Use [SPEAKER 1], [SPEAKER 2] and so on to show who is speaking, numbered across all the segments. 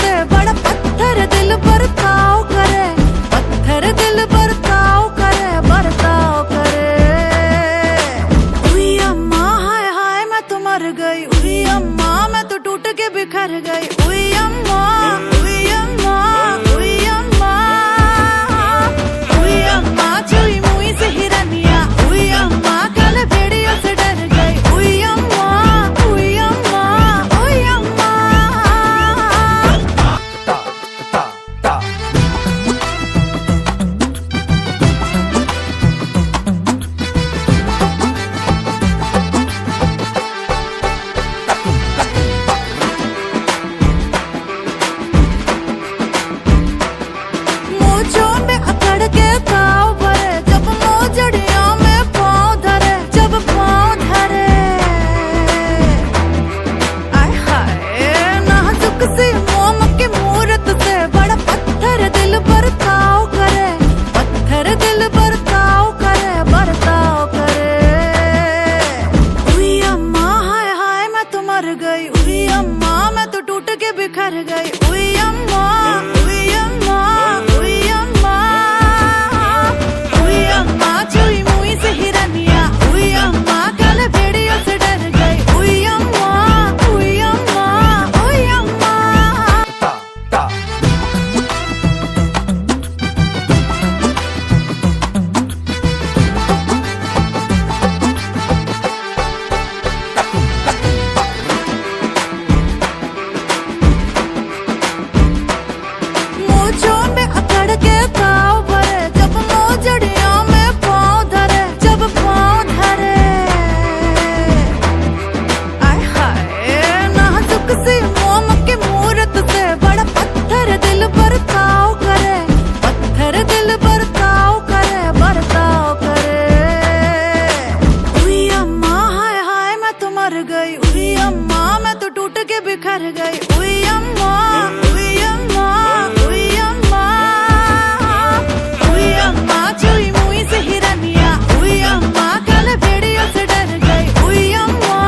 [SPEAKER 1] से बड़ा पत्थर दिल बर्ताव करे, पत्थर दिल बर्ताव करे, बर्ताव करे। उई अम्मा हाय हाय मैं तो मर गई, उई अम्मा मैं तो टूट के बिखर गई। उई अम्मा उई अम्मा उई अम्मा उई अम्मा चुई मुई से हिरनिया, उई अम्मा काले भेड़ियों से डर गई। उई अम्मा उई अम्मा उई अम्मा। मोजों में अकड़ के ताव भरे, जब मोजड़ियों में पाँव धरे, जब पाँव धरे। आय हाय नाजुक सी मोम की मूरत से बड़ा पत्थर दिल बर्ताव करे, पत्थर दिल बर्ताव करे, बर्ताव करे। उई अम्मा हाय हाय मैं तो मर गई, उई अम्मा मैं तो टूट के बिखर गई। उई अम्मा उई अम्मा उई अम्मा उई अम्मा चुई मुई से हिरनिया, उई अम्मा काले भेड़ियों से डर गई। उई अम्मा उई अम्मा उई अम्मा। मोजों में अकड़ के ताव भरे, जब मोजड़ियों में पाँव धरे, जब पाँव धरे। आय हाय नाजुक सी मोम की मूरत से बड़ा पत्थर दिल बर्ताव करे, पत्थर दिल बर्ताव करे, बर्ताव करे। उई अम्मा हाय हाय मैं तो मर गई, उई अम्मा मैं तो टूट के बिखर गई। उई अम्मा उई अम्मा उई अम्मा उई अम्मा चुई मुई से हिरनिया, उई अम्मा काले भेड़ियों से डर गई। उई अम्मा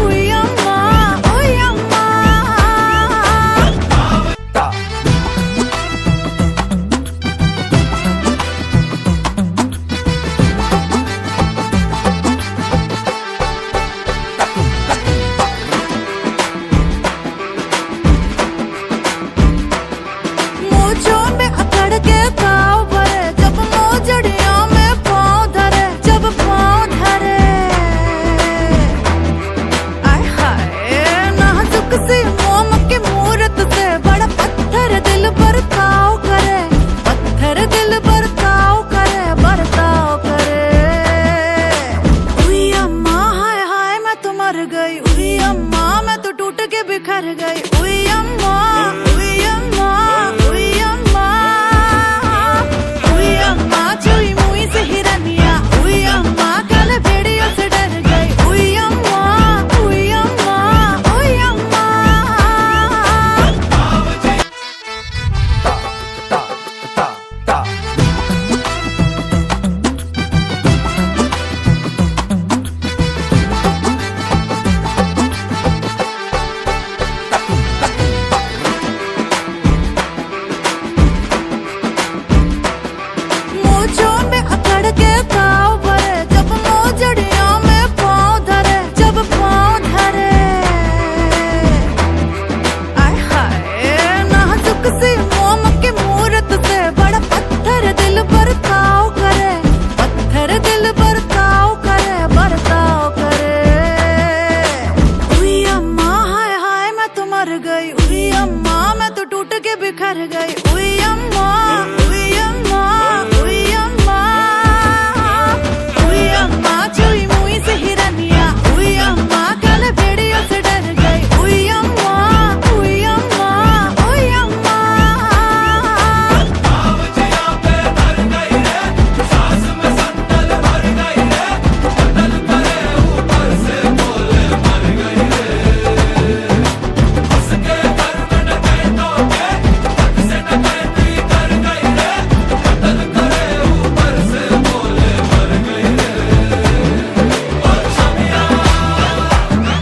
[SPEAKER 1] उई अम्मा उई अम्मा। मोजों में अकड़ के ताव भरे, जब मोजड़ियों में पाँव धरे, जब पाँव धरे। आय हाय नाजुक सी मोम की मूरत से बड़ा पत्थर दिल बर्ताव करे, पत्थर दिल बर्ताव करे, बर्ताव करे। उई अम्मा हाय हाय मैं तो मर गई, उई अम्मा मैं तो टूट के बिखर गई। उई अम्मा उई अम्मा उई अम्मा उई अम्मा चुई मुई से हिरनिया, उई अम्मा काले भेड़ियों से डर गई। उई अम्मा उई अम्मा उई अम्मा। मोजों में अकड़ के ताव भरे, जब मोजड़ियों में पाँव धरे, जब पाँव धरे। आय हाय नाजुक सी मोम की मूरत से बड़ा पत्थर दिल बर्ताव करे, पत्थर दिल बर्ताव करे, बर्ताव करे। उई अम्मा हाय हाय मैं तो मर गई, उई अम्मा मैं तो टूट के बिखर गई।